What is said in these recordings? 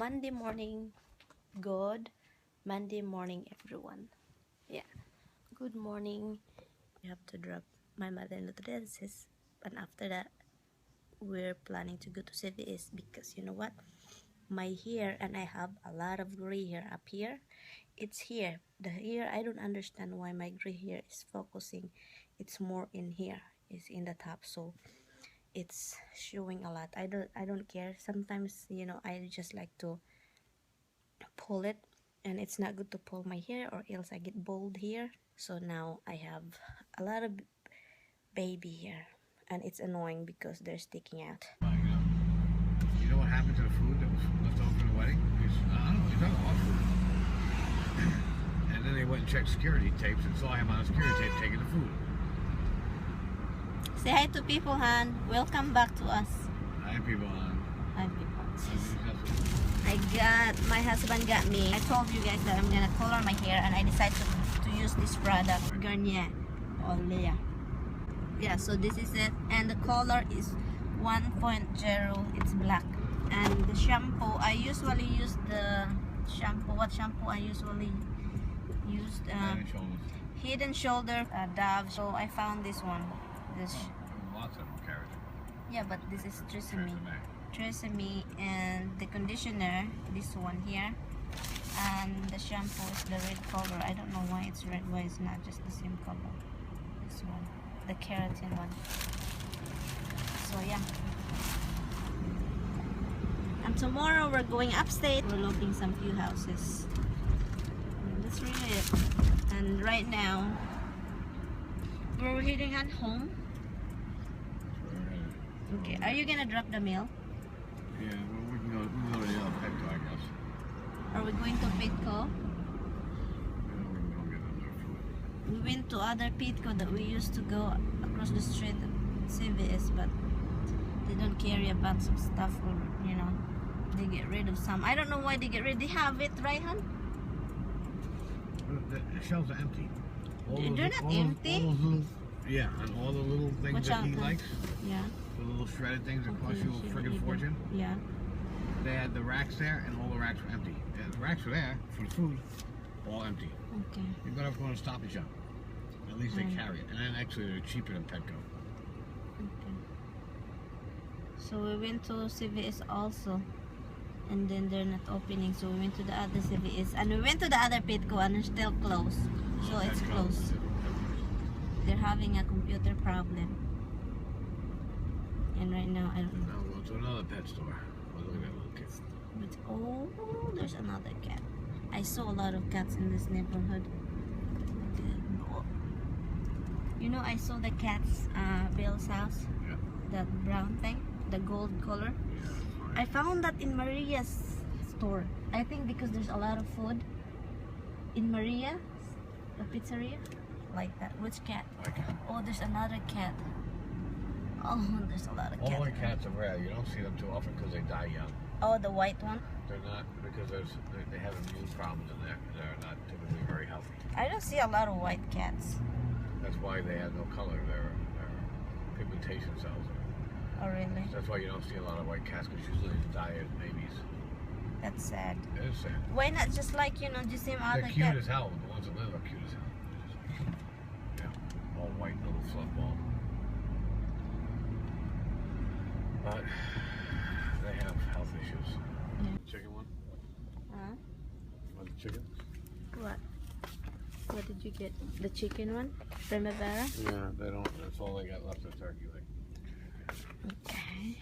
Monday morning. Good Monday morning, everyone. Yeah, good morning. We have to drop my mother-in-law to the dentist, and after that we're planning to go to CVS because you know what, my hair, and I have a lot of gray hair up here. It's here, the hair, I don't understand why my gray hair is focusing. It's more in here, it's in the top, so it's showing a lot. I don't care. Sometimes, you know, I just like to pull it, and it's not good to pull my hair or else I get bald here. So now I have a lot of baby hair, and it's annoying because they're sticking out. You know what happened to the food that was left over from the wedding? I don't know, he's not off food. And then they went and checked security tapes and saw him on a security tape taking the food. Say hi to people, Han. Welcome back to us. Hi, people. Hi, people. My husband got me. I told you guys that I'm gonna color my hair, and I decided to use this product, Garnier Olea. Yeah, so this is it, and the color is 1.0. It's black. And the shampoo, I usually use the shampoo. What shampoo I usually used? Head and Shoulder Dove. So I found this one. This. Lots of them carrots. Yeah, but this is Tresemme, and the conditioner, this one here, and the shampoo is the red color. I don't know why it's red, why it's not just the same color. This one, the keratin one. So yeah. And tomorrow we're going upstate. We're looking some few houses. And that's really it. And right now we're heading at home. Okay, are you gonna drop the mail? Yeah, well, we can go to the other Petco, I guess. Are we going to Petco? Yeah, we can go get another food. We went to other Petco that we used to go across the street at CVS, but they don't carry a bunch of stuff, or you know, they get rid of some. I don't know why they get rid. They have it, right, hon? The shelves are empty. They're not empty. All those little, yeah, and all the little things that he likes. Yeah. The little shredded things that cost you a friggin' fortune. Yeah. They had the racks there, and all the racks were empty. And the racks were there for the food, all empty. Okay. You're better off going to Stop and Shop. At least they carry it, and then actually they're cheaper than Petco. Okay. So we went to CVS also, and then they're not opening. So we went to the other CVS, and we went to the other Petco, and they're still closed. So it's closed. They're having a computer problem. And right now, I don't know. Now we'll go to another pet store. Oh, look at that little kid. But, oh, there's another cat. I saw a lot of cats in this neighborhood. You know, I saw the cat's Bill's house. Yeah. That brown thing, the gold color. Yeah. I found that in Maria's store. I think because there's a lot of food in Maria, the pizzeria, like that. Which cat? Oh, there's another cat. Oh, there's a lot of cats. All white cats are rare. You don't see them too often because they die young. Oh, the white one? They're not, because they have immune problems in there. They're not typically very healthy. I don't see a lot of white cats. That's why they have no color. Their pigmentation cells. Oh, really? That's why you don't see a lot of white cats, because usually they die as babies. That's sad. It is sad. Why not just like, you know, the same other They're cute cat? as hell. The ones that live are cute as hell. Yeah. All white little fluff ball. But they have health issues. Yeah. Chicken one? Huh? You want the chicken? What? What did you get? The chicken one? Primavera? Yeah, they don't. That's all they got left of turkey leg. Okay.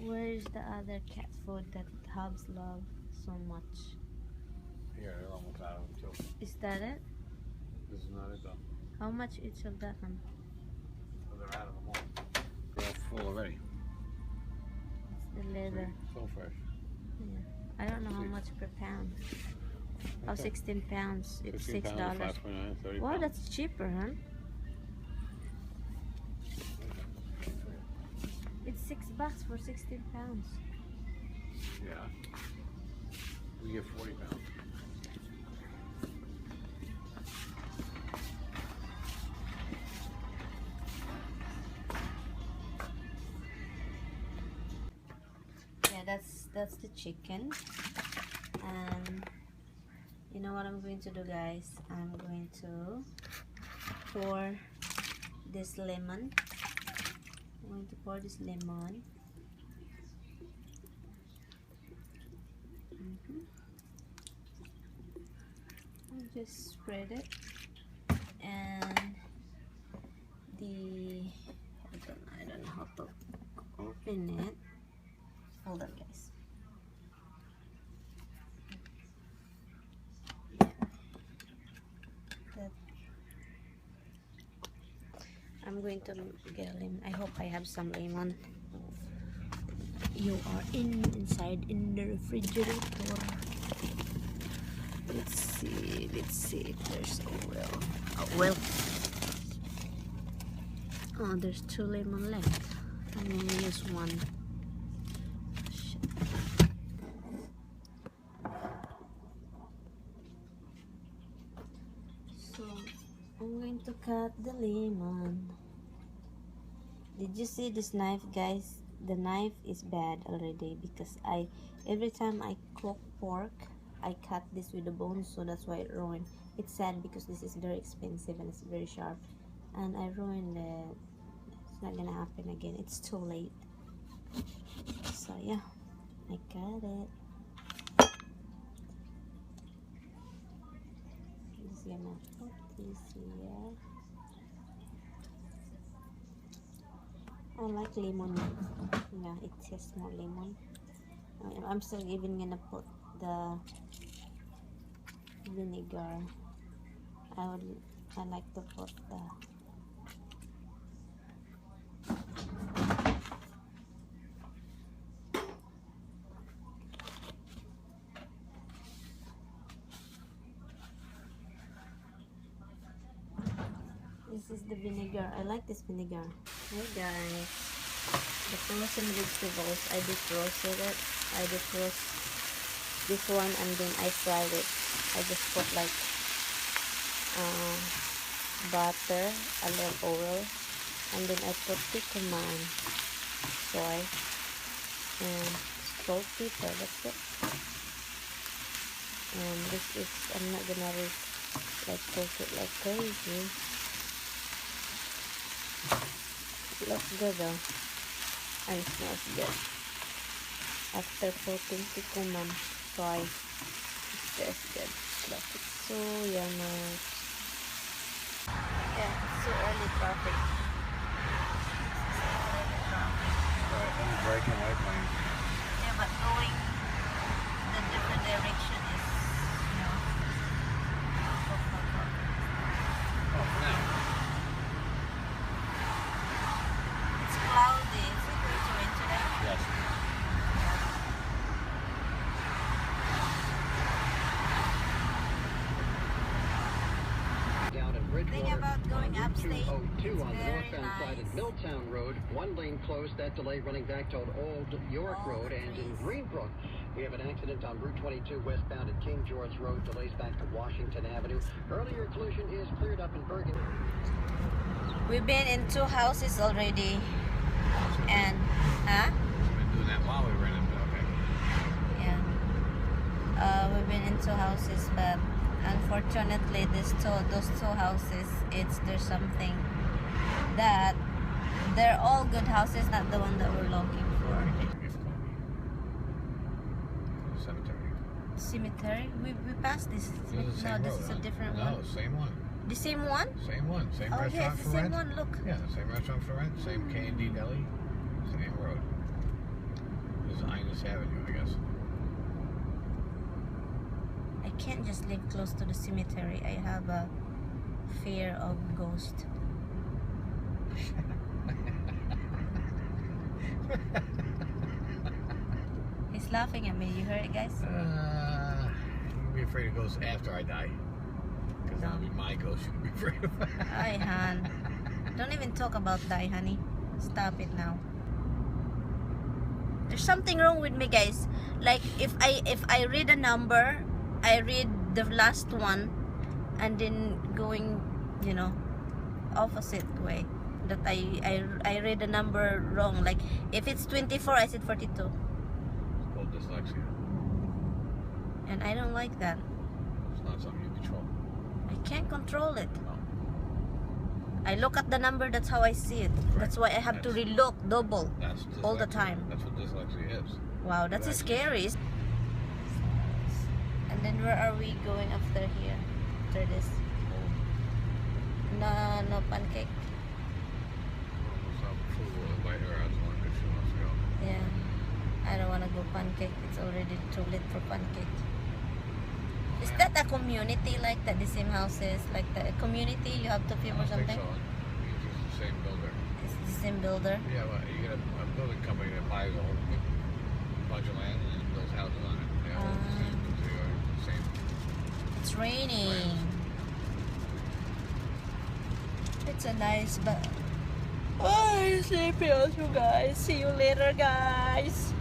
Where's the other cat food that Hubs love so much? Here, they're almost out of them too. Is that it? This is not it though. How much each of that one? They're out of them all. They're all full already. It's the leather. So fresh. Yeah. I don't know how much per pound. Oh, 16 pounds. It's $6. Wow, that's cheaper, huh? It's $6 for 16 pounds. Yeah. We get 40 pounds. that's the chicken. And you know what I'm going to do, guys? I'm going to pour this lemon. I'm going to pour this lemon. I'll just spread it. And the I don't know how to open it. Hold on, guys. That I'm going to get a lemon. I hope I have some lemon. You are inside in the refrigerator. Let's see if there's oil. Oh well. Oh, there's 2 lemon left. I'm gonna use 1. Shit. So I'm going to cut the lemon. Did you see this knife, guys? The knife is bad already because every time I cook pork, I cut this with the bone, so that's why it ruined. It's sad because this is very expensive and it's very sharp, and I ruined it. It's not gonna happen again. It's too late. So yeah, I got it. Just gonna put this here. I like lemon. Yeah, it tastes more lemon. I'm still even gonna put the vinegar. I like to put the this is the vinegar. I like this vinegar. Hey guys, the frozen vegetables, I defrosted it. I defrost this one and then I fried it. I just put like butter, a little oil, and then I put cumin, soy, and salt, pepper. That's it. And this is, I'm not gonna like cook it like crazy. It looks good though, and it smells good. After putting cumin, soy, it tastes good. Look, it's so yummy. Yeah, it's so early traffic. Right, I'm breaking white planes. Yeah, but going the different direction is, you know, Oh, for now. it's cloudy. Is it going to rain today? Yes. Down at Bridgewater. Thing about going on Route upstate, 202 it's on the very northbound side nice. at Milltown Road. One lane closed. That delay running back toward Old York All Road. the And in trees. Greenbrook, we have an accident on Route 22 westbound at King George Road. Delays back to Washington Avenue. Earlier collision is cleared up in Bergen. We've been in 2 houses already, and We've been doing that while we were in it, but okay. yeah, we've been in 2 houses, but unfortunately, those two houses, there's something that they're all good houses, not the one that we're looking for. Cemetery. Cemetery? We passed this. This is the same No, this road, is a huh? different No, one. same one. The same one? Same one. Same Oh, restaurant yes, the for same rent. one. Look. Yeah, same restaurant for rent. Same K&D deli. Same road. This is Inez Avenue, I guess. I can't just live close to the cemetery. I have a fear of ghosts. He's laughing at me. You heard it, guys? You'll be afraid of ghosts after I die. Because that'll be my ghost you'll be afraid of. Hi, Han. Don't even talk about that, honey. Stop it now. There's something wrong with me, guys. Like if I read a number, I read the last one, and then going, you know, opposite way. That I read the number wrong. Like if it's 24, I said 42. It's called dyslexia. And I don't like that. It's not something you control. I can't control it. No. I look at the number, that's how I see it. Correct. That's why I have to relook double That's dyslexia. all the time. That's what dyslexia is. Wow, that's Exactly. scary. And then where are we going after here? After this? No pancake. Yeah. I don't wanna go pancake. It's already too late for pancake. Is that a community like that? The same houses? Like the community you have to pay for something? It's the same builder. It's the same builder? Yeah, well, you get a building company that buys a whole bunch of land and builds houses on it. They all the same. It's raining. It's a nice but oh, I'm sleepy also, guys. See you later, guys.